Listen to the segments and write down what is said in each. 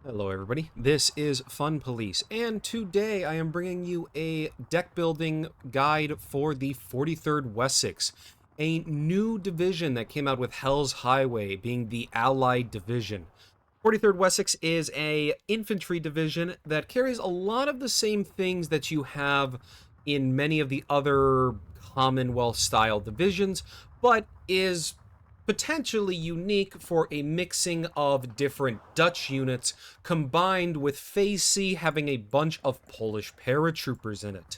Hello everybody, this is Fun Police, and today I am bringing you a deck building guide for the 43rd Wessex, a new division that came out with Hell's Highway being the Allied Division. 43rd Wessex is a infantry division that carries a lot of the same things that you have in many of the other Commonwealth style divisions, but is potentially unique for a mixing of different Dutch units combined with Phase C having a bunch of Polish paratroopers in it.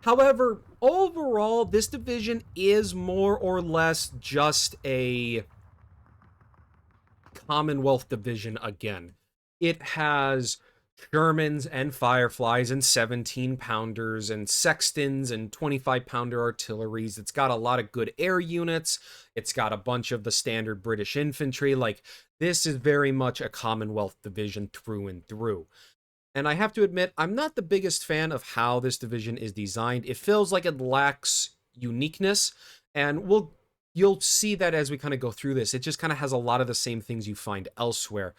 However, overall, this division is more or less just a Commonwealth division again. It has Shermans and Fireflies and 17 pounders and Sextons and 25-pounder artilleries. It's got a lot of good air units. It's got a bunch of the standard British infantry. Like, this is very much a Commonwealth division through and through. And I have to admit, I'm not the biggest fan of how this division is designed. It feels like it lacks uniqueness, and you'll see that as we kind of go through this. It just kind of has a lot of the same things you find elsewhere.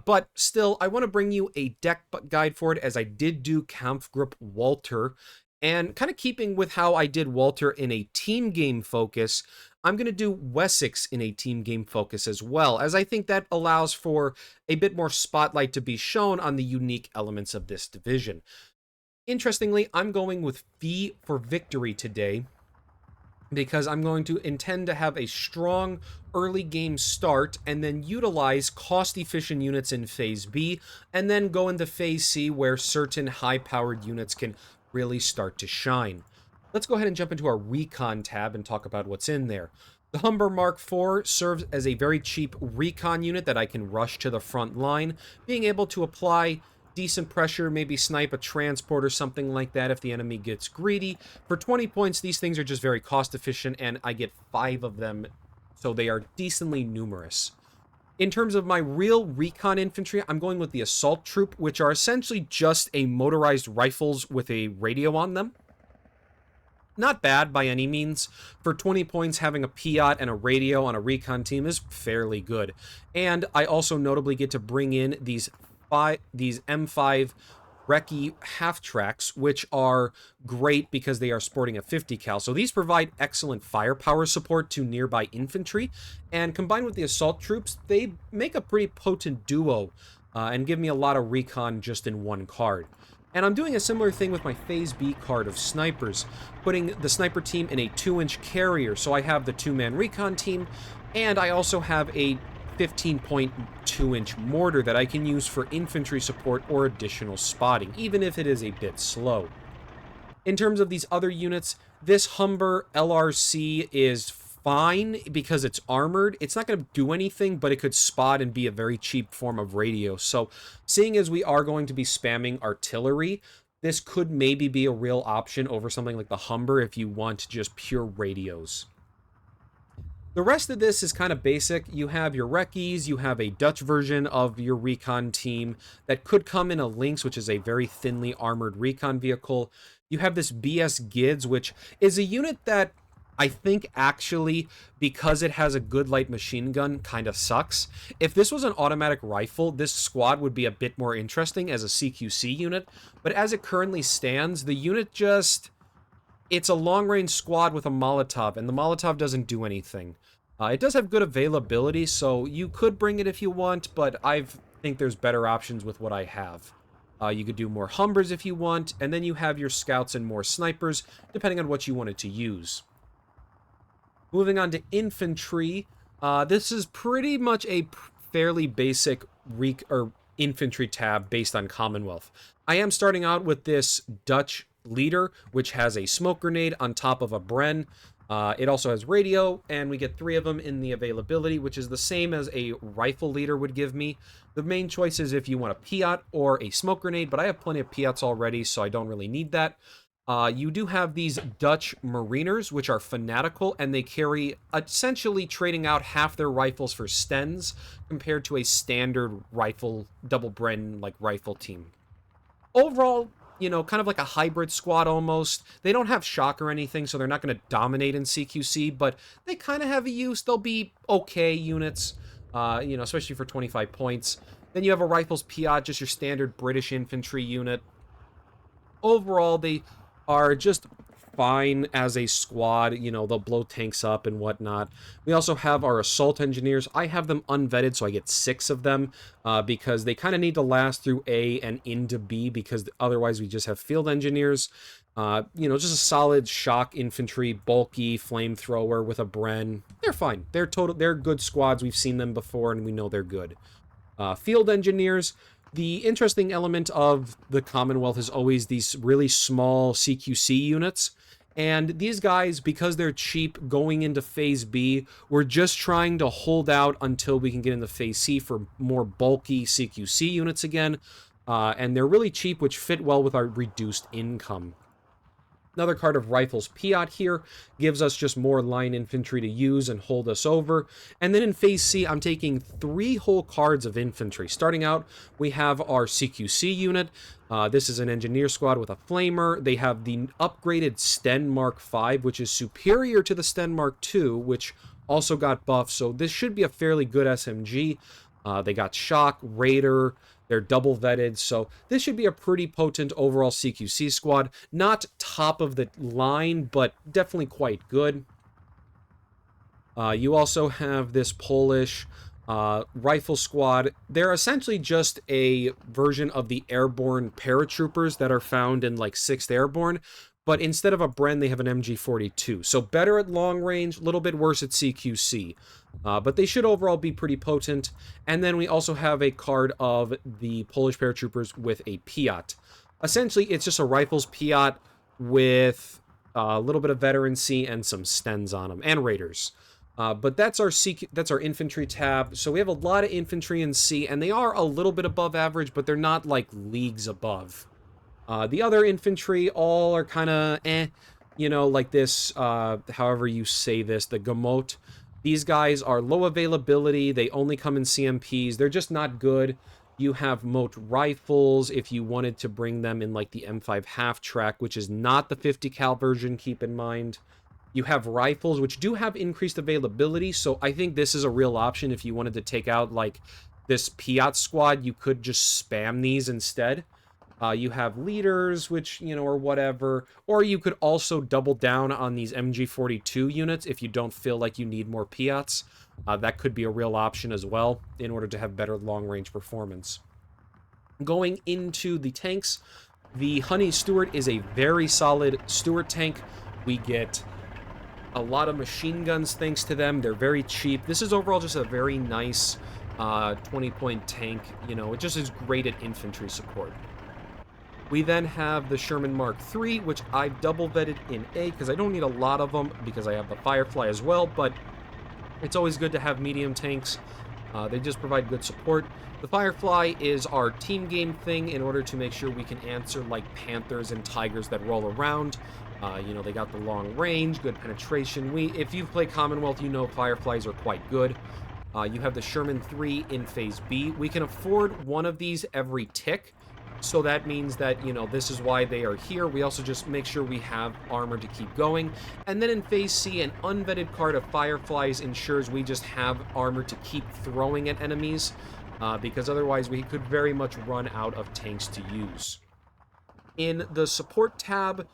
But still, I want to bring you a deck guide for it, as I did do Kampfgruppe Walter. And kind of keeping with how I did Walter in a team game focus, I'm going to do Wessex in a team game focus as well, as I think that allows for a bit more spotlight to be shown on the unique elements of this division. Interestingly, I'm going with V for Victory today, because I'm going to intend to have a strong early game start and then utilize cost-efficient units in Phase B, and then go into Phase C where certain high-powered units can really start to shine. Let's go ahead and jump into our Recon tab and talk about what's in there. The Humber Mark IV serves as a very cheap recon unit that I can rush to the front line, being able to apply decent pressure, maybe snipe a transport or something like that if the enemy gets greedy. For 20 points, these things are just very cost efficient, and I get 5 of them, so they are decently numerous. In terms of my real recon infantry, I'm going with the Assault Troop, which are essentially just a motorized rifles with a radio on them. Not bad by any means. For 20 points, having a Piat and a radio on a recon team is fairly good. And I also notably get to bring in these M5 Recce half-tracks, which are great because they are sporting a 50 cal. So these provide excellent firepower support to nearby infantry, and combined with the assault troops, they make a pretty potent duo and give me a lot of recon just in one card. And I'm doing a similar thing with my Phase B card of snipers, putting the sniper team in a 2-inch carrier. So I have the 2-man recon team, and I also have a 15.2-inch mortar that I can use for infantry support or additional spotting, even if it is a bit slow. In terms of these other units, this Humber LRC is fine because it's armored. It's not going to do anything, but it could spot and be a very cheap form of radio. So seeing as we are going to be spamming artillery, this could maybe be a real option over something like the Humber if you want just pure radios. The rest of this is kind of basic. You have your Recce's, you have a Dutch version of your recon team that could come in a Lynx, which is a very thinly armored recon vehicle. You have this BS Gids, which is a unit that I think actually, because it has a good light machine gun, kind of sucks. If this was an automatic rifle, this squad would be a bit more interesting as a CQC unit, but as it currently stands, the unit just... It's a long-range squad with a Molotov, and the Molotov doesn't do anything. It does have good availability, so you could bring it if you want, but I think there's better options with what I have. You could do more Humbers if you want, and then you have your scouts and more snipers, depending on what you wanted to use. Moving on to infantry, this is pretty much a fairly basic infantry tab based on Commonwealth. I am starting out with this Dutch leader, which has a smoke grenade on top of a Bren. It also has radio, and we get 3 of them in the availability, which is the same as a rifle leader would give me. The main choice is if you want a Piat or a smoke grenade, but I have plenty of Piats already, so I don't really need that. You do have these Dutch Mariners, which are fanatical, and they carry essentially trading out half their rifles for Stens compared to a standard rifle, double Bren like rifle team. Overall, you know, kind of like a hybrid squad almost. They don't have shock or anything, so they're not going to dominate in CQC, but they kind of have a use. They'll be okay units, you know, especially for 25 points. Then you have a Rifles Piat, just your standard British infantry unit. Overall, they are just fine as a squad. You know, they'll blow tanks up and whatnot. We also have our assault engineers. I have them unvetted, so I get 6 of them because they kind of need to last through A and into B, because otherwise we just have field engineers. You know, just a solid shock infantry, bulky flamethrower with a Bren. They're fine. They're good squads. We've seen them before, and we know they're good. Field engineers. The interesting element of the Commonwealth is always these really small CQC units. And these guys, because they're cheap going into Phase B, we're just trying to hold out until we can get into Phase C for more bulky CQC units again. And they're really cheap, which fit well with our reduced income. Another card of Rifles Piat here gives us just more line infantry to use and hold us over. And then in Phase C, I'm taking 3 whole cards of infantry. Starting out, we have our CQC unit. This is an engineer squad with a flamer. They have the upgraded Sten Mark V, which is superior to the Sten Mark II, which also got buffed. So this should be a fairly good SMG. They got Shock, Raider. They're double vetted, so this should be a pretty potent overall CQC squad. Not top of the line, but definitely quite good. You also have this Polish rifle squad. They're essentially just a version of the airborne paratroopers that are found in like 6th Airborne, but instead of a Bren, they have an MG42. So better at long range, a little bit worse at CQC. But they should overall be pretty potent. And then we also have a card of the Polish Paratroopers with a Piat. Essentially, it's just a Rifles Piat with a little bit of veterancy and some Stens on them, and Raiders. But that's our infantry tab. So we have a lot of infantry in C, and they are a little bit above average, but they're not like leagues above. The other infantry all are kind of you know, like this, however you say this, the Gamot. These guys are low availability. They only come in CMPs. They're just not good. You have Moat rifles if you wanted to bring them in like the M5 half track, which is not the 50 cal version, keep in mind. You have rifles, which do have increased availability, so I think this is a real option. If you wanted to take out like this Piat squad, you could just spam these instead. You have leaders, which, you know, or whatever. Or you could also double down on these MG42 units if you don't feel like you need more Piats. That could be a real option as well in order to have better long-range performance. Going into the tanks, the Honey Stuart is a very solid Stuart tank. We get a lot of machine guns thanks to them. They're very cheap. This is overall just a very nice 20-point tank. You know, it just is great at infantry support. We then have the Sherman Mark III, which I've double vetted in A because I don't need a lot of them because I have the Firefly as well, but it's always good to have medium tanks. They just provide good support. The Firefly is our team game thing in order to make sure we can answer like Panthers and Tigers that roll around. You know, they got the long range, good penetration. If you've played Commonwealth, you know Fireflies are quite good. You have the Sherman III in Phase B. We can afford one of these every tick. So that means that, you know, this is why they are here. We also just make sure we have armor to keep going. And then in Phase C, an unvetted card of Fireflies ensures we just have armor to keep throwing at enemies, because otherwise we could very much run out of tanks to use. In the support tab,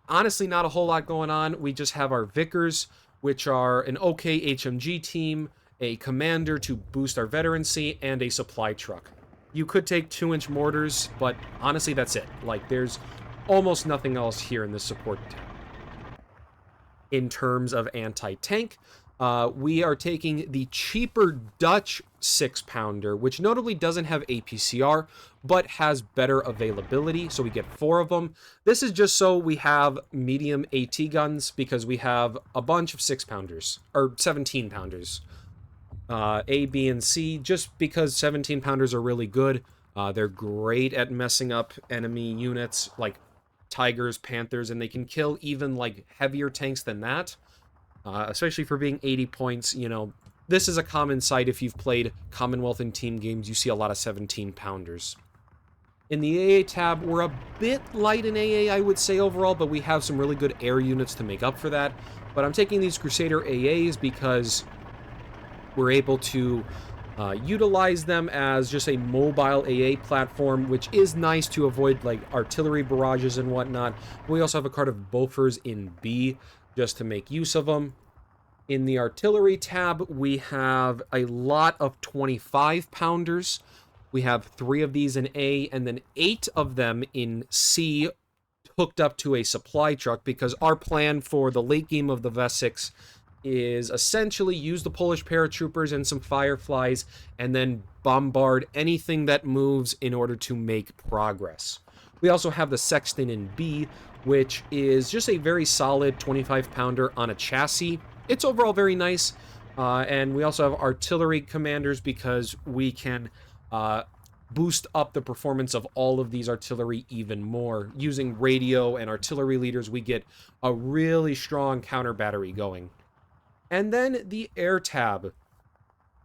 honestly not a whole lot going on. We just have our Vickers, which are an okay HMG team, a commander to boost our veterancy, and a supply truck. You could take 2-inch mortars, but honestly, that's it. Like, there's almost nothing else here in the support tab. In terms of anti-tank, we are taking the cheaper Dutch 6-pounder, which notably doesn't have APCR, but has better availability, so we get 4 of them. This is just so we have medium AT guns, because we have a bunch of 6-pounders, or 17-pounders. A, B, and C, just because 17-pounders are really good. They're great at messing up enemy units like Tigers, Panthers, and they can kill even like heavier tanks than that. Especially for being 80 points, you know, this is a common sight if you've played Commonwealth and team games. You see a lot of 17-pounders. In the AA tab, we're a bit light in AA, I would say, overall, but we have some really good air units to make up for that. But I'm taking these Crusader AAs because we're able to Utilize them as just a mobile AA platform, which is nice to avoid like artillery barrages and whatnot. We also have a card of Bofors in B just to make use of them. In the artillery tab, we have a lot of 25 pounders. We have 3 of these in A and then 8 of them in C hooked up to a supply truck, because our plan for the late game of the Wessex is essentially use the Polish Paratroopers and some Fireflies and then bombard anything that moves in order to make progress. We also have the Sexton in B, which is just a very solid 25 pounder on a chassis. It's overall very nice. And we also have artillery commanders because we can boost up the performance of all of these artillery even more. Using radio and artillery leaders, we get a really strong counter battery going. And then the air tab.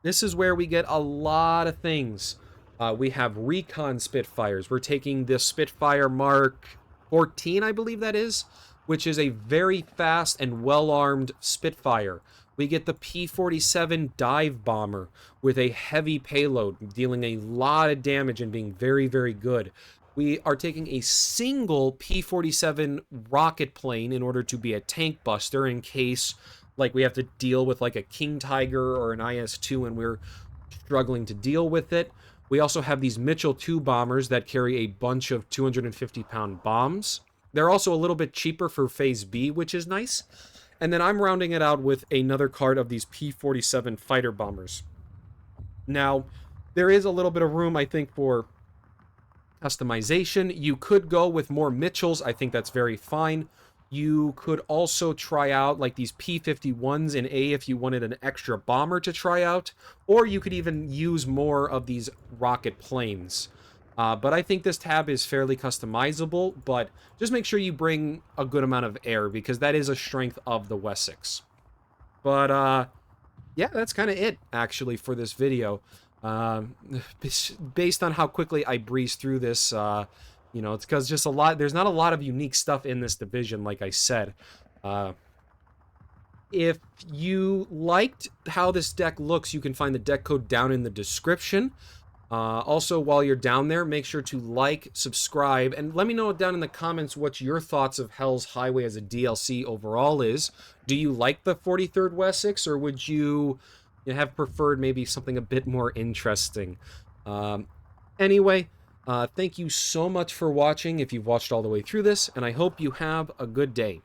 This is where we get a lot of things. We have recon Spitfires. We're taking this Spitfire Mark 14, I believe that is, which is a very fast and well-armed Spitfire. We get the P-47 dive bomber with a heavy payload, dealing a lot of damage and being very, very good. We are taking a single P-47 rocket plane in order to be a tank buster in case like we have to deal with like a King Tiger or an IS-2 and we're struggling to deal with it. We also have these Mitchell II bombers that carry a bunch of 250-pound bombs. They're also a little bit cheaper for Phase B, which is nice. And then I'm rounding it out with another card of these P-47 fighter bombers. Now, there is a little bit of room, I think, for customization. You could go with more Mitchells. I think that's very fine. You could also try out like these P-51s in A if you wanted an extra bomber to try out, or you could even use more of these rocket planes. But I think this tab is fairly customizable, but just make sure you bring a good amount of air because that is a strength of the Wessex. But yeah, that's kind of it actually for this video. Based on how quickly I breeze through this, you know, it's because just there's not a lot of unique stuff in this division, like I said. If you liked how this deck looks, you can find the deck code down in the description. Also, while you're down there, make sure to like, subscribe, and let me know down in the comments what your thoughts of Hell's Highway as a DLC overall is. Do you like the 43rd Wessex, or would you have preferred maybe something a bit more interesting? Anyway, thank you so much for watching if you've watched all the way through this, and I hope you have a good day.